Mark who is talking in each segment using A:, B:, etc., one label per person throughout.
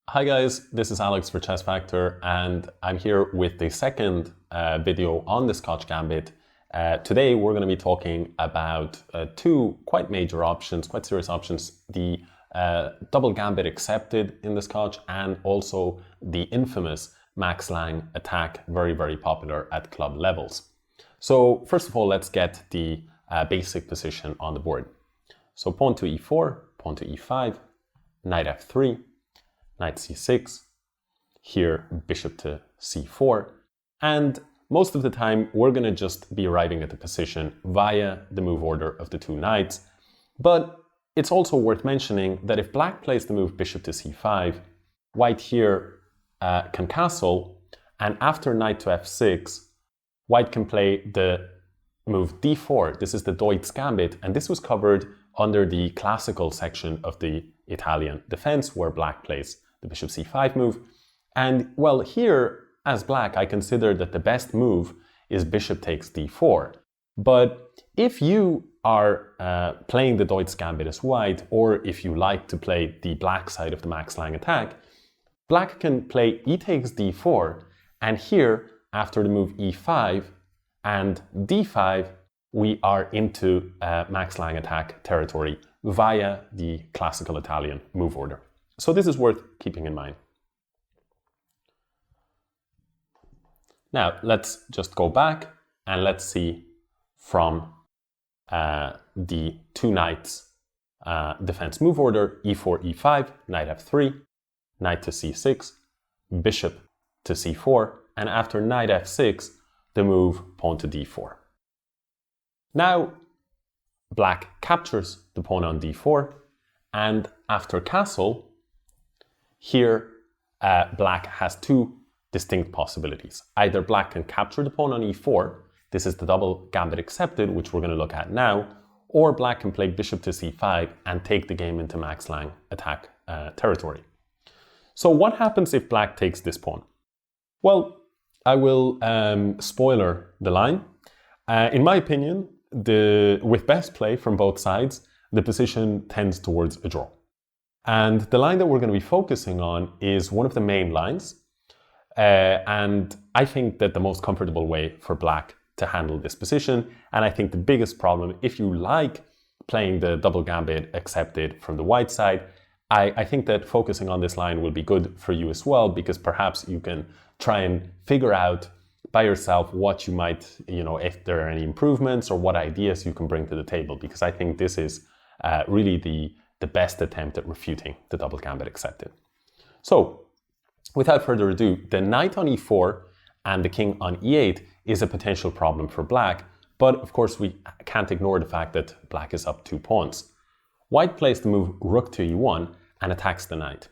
A: Hi guys, this is Alex for Chessfactor and I'm here with the second video on the Scotch Gambit. Today we're going to be talking about two quite major options, quite serious options, the Double Gambit Accepted in the Scotch and also the infamous Max Lang attack, very popular at club levels. So first of all, let's get the basic position on the board. So pawn to e4, pawn to e5, knight f3, knight c6, here bishop to c4, and most of the time we're going to just be arriving at the position via the move order of the two knights. But it's also worth mentioning that if black plays the move bishop to c5, white here can castle, and after knight to f6, white can play the move d4. This is the Deutsch Gambit, and this was covered under the classical section of the Italian defense where black plays the bishop c5 move. And well, here as black, I consider that the best move is bishop takes d4. But if you are playing the Deutsch Gambit as white, or if you like to play the black side of the Max Lang attack, black can play e takes d4, and here after the move e5 and d5, we are into Max Lang attack territory via the classical Italian move order. So this is worth keeping in mind. Now let's just go back and let's see from the two knights defense move order, e4, e5, knight f3, knight to c6, bishop to c4, and after knight f6, the move pawn to d4. Now black captures the pawn on d4, and after castle, here black has two distinct possibilities. Either black can capture the pawn on e4, this is the Double Gambit Accepted, which we're going to look at now, or black can play bishop to c5 and take the game into Max Lang attack territory. So what happens if black takes this pawn? Well, I will spoiler the line. In my opinion, with best play from both sides, the position tends towards a draw. And the line that we're going to be focusing on is one of the main lines. And I think that the most comfortable way for black to handle this position, and I think the biggest problem, if you like playing the Double Gambit Accepted from the white side, I think that focusing on this line will be good for you as well, because perhaps you can try and figure out by yourself what you might, if there are any improvements or what ideas you can bring to the table, because I think this is really the best attempt at refuting the Double Gambit Accepted. So, without further ado, the knight on e4 and the king on e8 is a potential problem for black, but of course we can't ignore the fact that black is up 2 pawns. White plays the move rook to e1 and attacks the knight.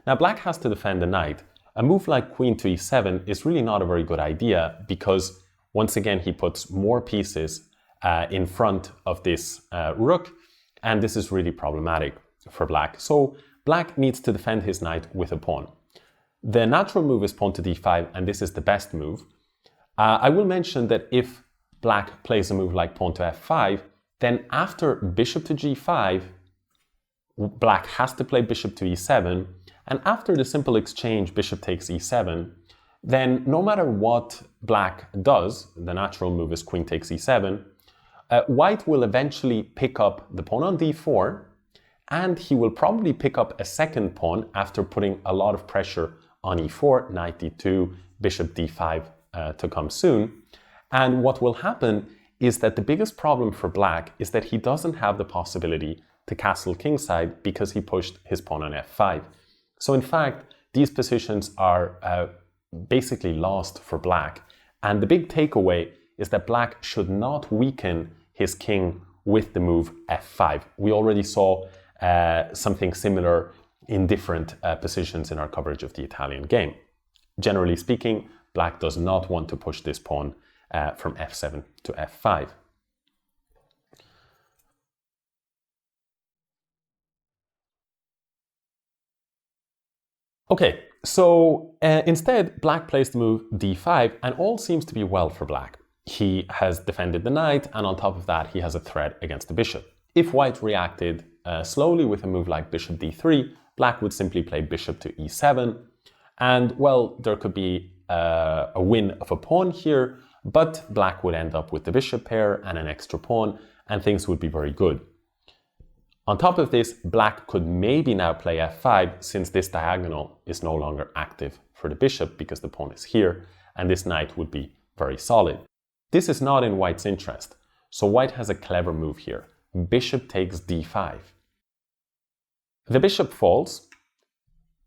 A: Now black has to defend the knight. A move like queen to e7 is really not a very good idea because once again he puts more pieces in front of this rook, and this is really problematic for black. So black needs to defend his knight with a pawn. The natural move is pawn to d5, and this is the best move. I will mention that if black plays a move like pawn to f5, then after bishop to g5, black has to play bishop to e7, and after the simple exchange bishop takes e7, then no matter what black does, the natural move is queen takes e7, white will eventually pick up the pawn on d4, and he will probably pick up a second pawn after putting a lot of pressure on e4, knight d2, bishop d5 to come soon. And what will happen is that the biggest problem for black is that he doesn't have the possibility to castle kingside because he pushed his pawn on f5. So in fact, these positions are basically lost for black. And the big takeaway is that black should not weaken his king with the move f5. We already saw something similar in different positions in our coverage of the Italian game. Generally speaking, black does not want to push this pawn from f7 to f5. Okay, so instead, black plays the move d5, and all seems to be well for black. He has defended the knight, and on top of that, he has a threat against the bishop. If white reacted slowly with a move like bishop d3, black would simply play bishop to e7. And, well, there could be a win of a pawn here, but black would end up with the bishop pair and an extra pawn, and things would be very good. On top of this, black could maybe now play f5, since this diagonal is no longer active for the bishop because the pawn is here, and this knight would be very solid. This is not in white's interest, so white has a clever move here. Bishop takes d5. The bishop falls,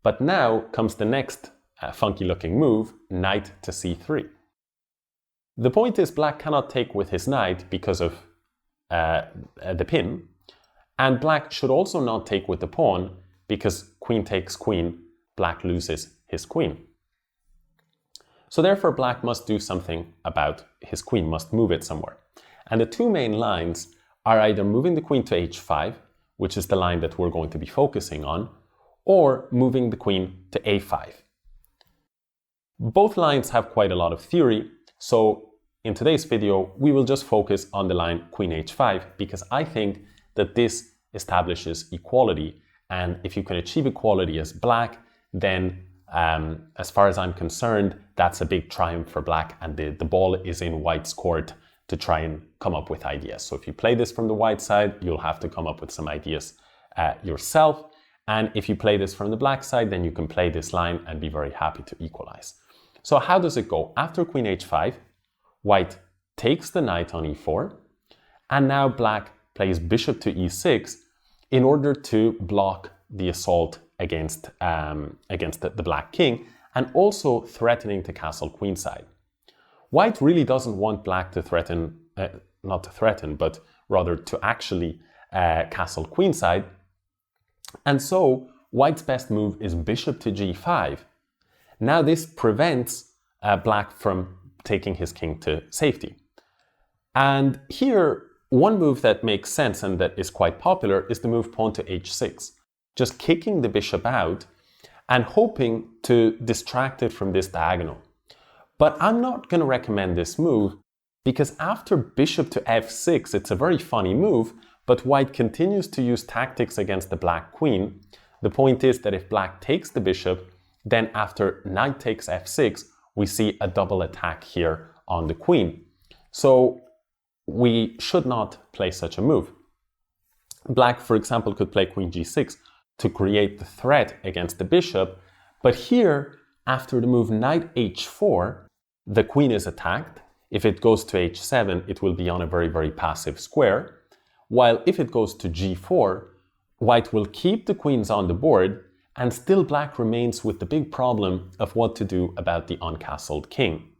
A: but now comes the next funky looking move, knight to c3. The point is black cannot take with his knight because of the pin, and black should also not take with the pawn because queen takes queen, black loses his queen. So therefore black must do something about his queen, must move it somewhere. And the two main lines are either moving the queen to h5, which is the line that we're going to be focusing on, or moving the queen to a5. Both lines have quite a lot of theory, so in today's video we will just focus on the line queen h5 because I think that this establishes equality, and if you can achieve equality as black, then as far as I'm concerned, that's a big triumph for black, and the ball is in white's court to try and come up with ideas. So if you play this from the white side, you'll have to come up with some ideas yourself. And if you play this from the black side, then you can play this line and be very happy to equalize. So how does it go? After queen h5, white takes the knight on e4, and now black plays bishop to e6 in order to block the assault against the black king, and also threatening to castle queenside. White really doesn't want black to threaten, not to threaten, but rather to actually castle queenside. And so white's best move is bishop to g5. Now this prevents black from taking his king to safety. And here, one move that makes sense and that is quite popular is the move pawn to h6. Just kicking the bishop out and hoping to distract it from this diagonal. But I'm not going to recommend this move because after bishop to f6, it's a very funny move, but white continues to use tactics against the black queen. The point is that if black takes the bishop, then after knight takes f6, we see a double attack here on the queen. So we should not play such a move. Black, for example, could play queen g6 to create the threat against the bishop, but here, after the move knight h4, the queen is attacked. If it goes to h7, it will be on a very, very passive square, while if it goes to g4, white will keep the queens on the board, and still black remains with the big problem of what to do about the uncastled king.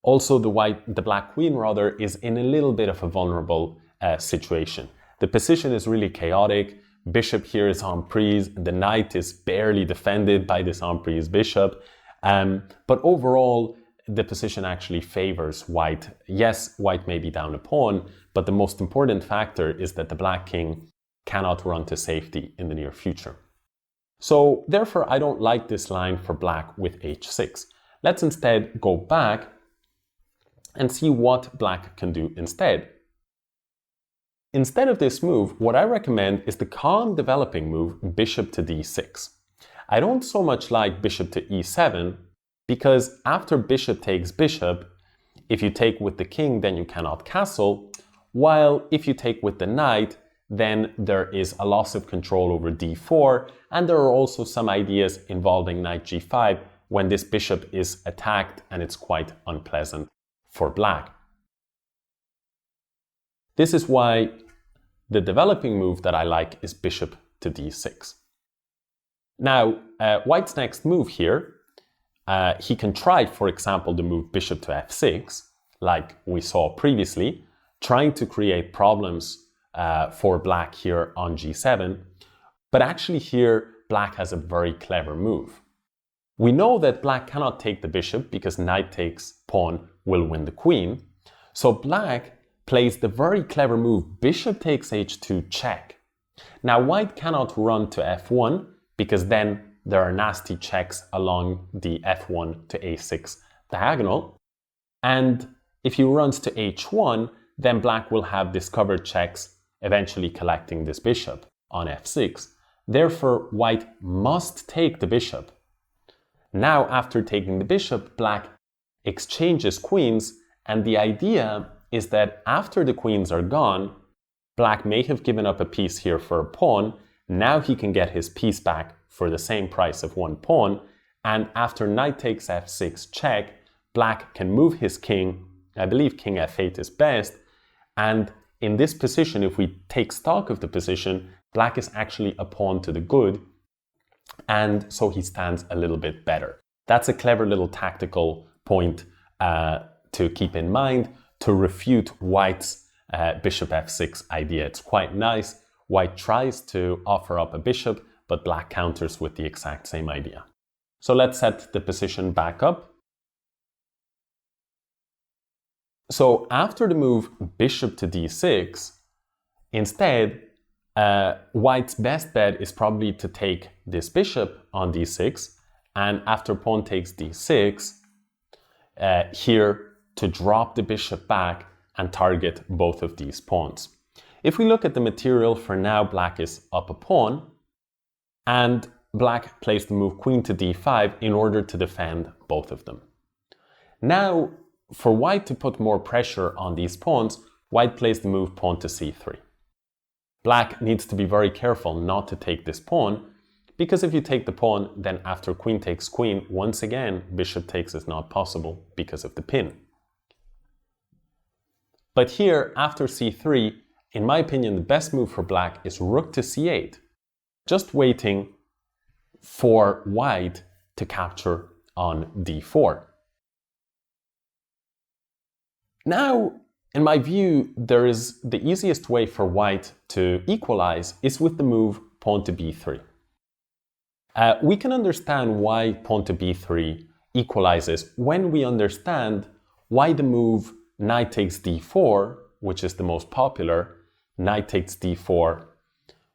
A: Also, the black queen is in a little bit of a vulnerable situation. The position is really chaotic. Bishop here is en prise. The knight is barely defended by this en prise bishop. But overall, the position actually favors white. Yes, white may be down a pawn, but the most important factor is that the black king cannot run to safety in the near future. So therefore, I don't like this line for black with h6. Let's instead go back and see what black can do instead. Instead of this move, what I recommend is the calm developing move bishop to d6. I don't so much like bishop to e7 because after bishop takes bishop, if you take with the king, then you cannot castle, while if you take with the knight, then there is a loss of control over d4, and there are also some ideas involving knight g5 when this bishop is attacked, and it's quite unpleasant for black. This is why the developing move that I like is bishop to d6. Now, white's next move here, he can try, for example, the move bishop to f6, like we saw previously, trying to create problems for black here on g7. But actually here, black has a very clever move. We know that black cannot take the bishop because knight takes pawn will win the queen. So black plays the very clever move bishop takes h2 check. Now white cannot run to f1 because then there are nasty checks along the f1 to a6 diagonal. And if he runs to h1, then black will have discovered checks, eventually collecting this bishop on f6. Therefore, white must take the bishop. Now, after taking the bishop, black exchanges queens, and the idea is that after the queens are gone, black may have given up a piece here for a pawn. Now he can get his piece back for the same price of one pawn, and after knight takes f6 check, black can move his king. I believe king f8 is best, and in this position, if we take stock of the position, black is actually a pawn to the good, and so he stands a little bit better. That's a clever little tactical point to keep in mind to refute white's bishop f6 idea. It's quite nice. White tries to offer up a bishop, but black counters with the exact same idea. So let's set the position back up. So after the move bishop to d6, instead, white's best bet is probably to take this bishop on d6, and after pawn takes d6, here to drop the bishop back and target both of these pawns. If we look at the material, for now black is up a pawn, and black plays the move queen to d5 in order to defend both of them. Now, for white to put more pressure on these pawns, white plays the move pawn to c3. Black needs to be very careful not to take this pawn, because if you take the pawn, then after queen takes queen, once again, bishop takes is not possible because of the pin. But here, after c3, in my opinion, the best move for black is rook to c8, just waiting for white to capture on d4. Now, in my view, the easiest way for white to equalize is with the move pawn to b3. We can understand why pawn to b3 equalizes when we understand why the move knight takes d4, which is the most popular, knight takes d4,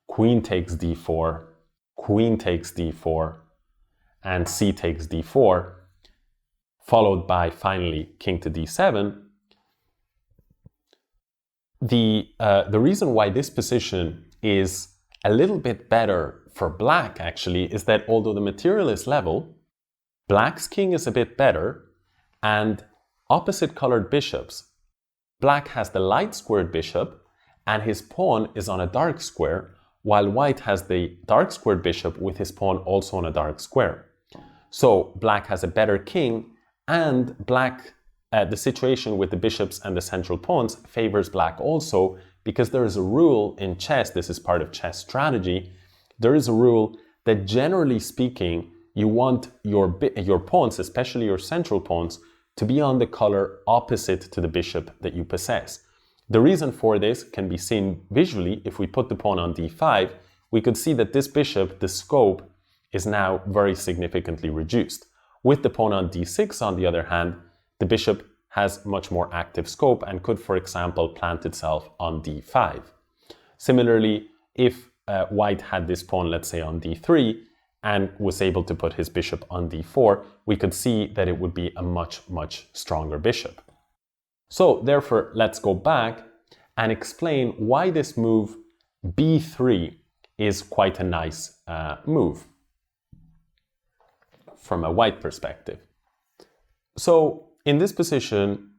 A: queen takes d4, queen takes d4, and c takes d4, followed by finally king to d7. The reason why this position is a little bit better for black actually is that although the material is level, black's king is a bit better, and opposite colored bishops, black has the light squared bishop and his pawn is on a dark square, while white has the dark squared bishop with his pawn also on a dark square. So black has a better king, and black, the situation with the bishops and the central pawns favors black also, because there is a rule in chess, this is part of chess strategy, there is a rule that generally speaking, you want your pawns, especially your central pawns, to be on the color opposite to the bishop that you possess. The reason for this can be seen visually. If we put the pawn on d5, we could see that this bishop, the scope, is now very significantly reduced. With the pawn on d6, on the other hand, the bishop has much more active scope and could, for example, plant itself on d5. Similarly, if white had this pawn, let's say, on d3, and was able to put his bishop on d4, we could see that it would be a much, much stronger bishop. So therefore, let's go back and explain why this move b3 is quite a nice move from a white perspective. So in this position,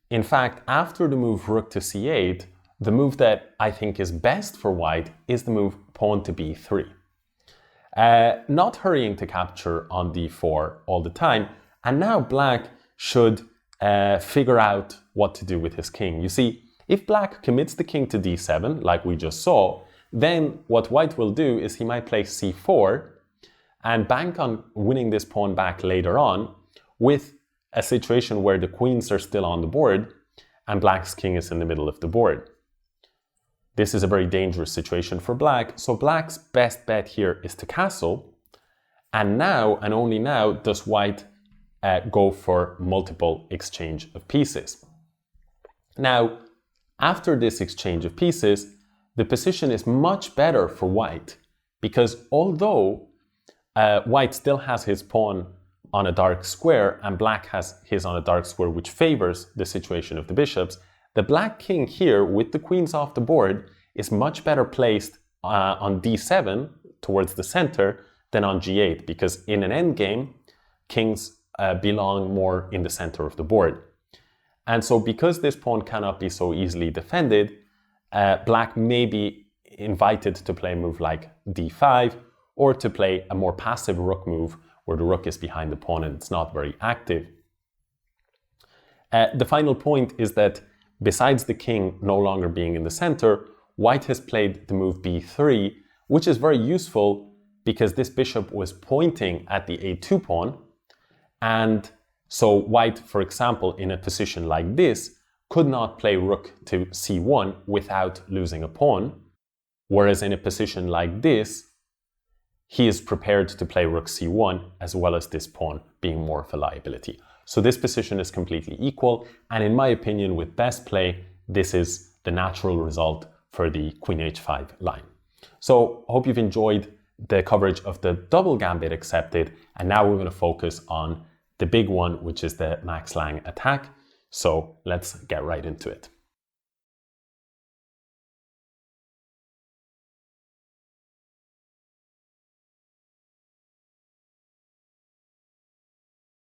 A: in fact, after the move rook to c8, the move that I think is best for white is the move pawn to b3. Not hurrying to capture on d4 all the time, and now black should figure out what to do with his king. You see, if black commits the king to d7, like we just saw, then what white will do is he might play c4 and bank on winning this pawn back later on with a situation where the queens are still on the board and black's king is in the middle of the board. This is a very dangerous situation for black, so black's best bet here is to castle, and now, and only now, does white go for multiple exchange of pieces. Now, after this exchange of pieces, the position is much better for white, because although white still has his pawn on a dark square and black has his on a dark square which favors the situation of the bishops, the black king here with the queens off the board is much better placed on d7 towards the center than on g8, because in an endgame, kings belong more in the center of the board. And so because this pawn cannot be so easily defended, black may be invited to play a move like d5, or to play a more passive rook move where the rook is behind the pawn and it's not very active. The final point is that besides the king no longer being in the center, white has played the move b3, which is very useful because this bishop was pointing at the a2 pawn. And so white, for example, in a position like this, could not play rook to c1 without losing a pawn. Whereas in a position like this, he is prepared to play rook c1 as well as this pawn being more of a liability. So this position is completely equal, and in my opinion, with best play, this is the natural result for the queen h5 line. So I hope you've enjoyed the coverage of the double gambit accepted, and now we're going to focus on the big one, which is the Max Lang attack. So let's get right into it.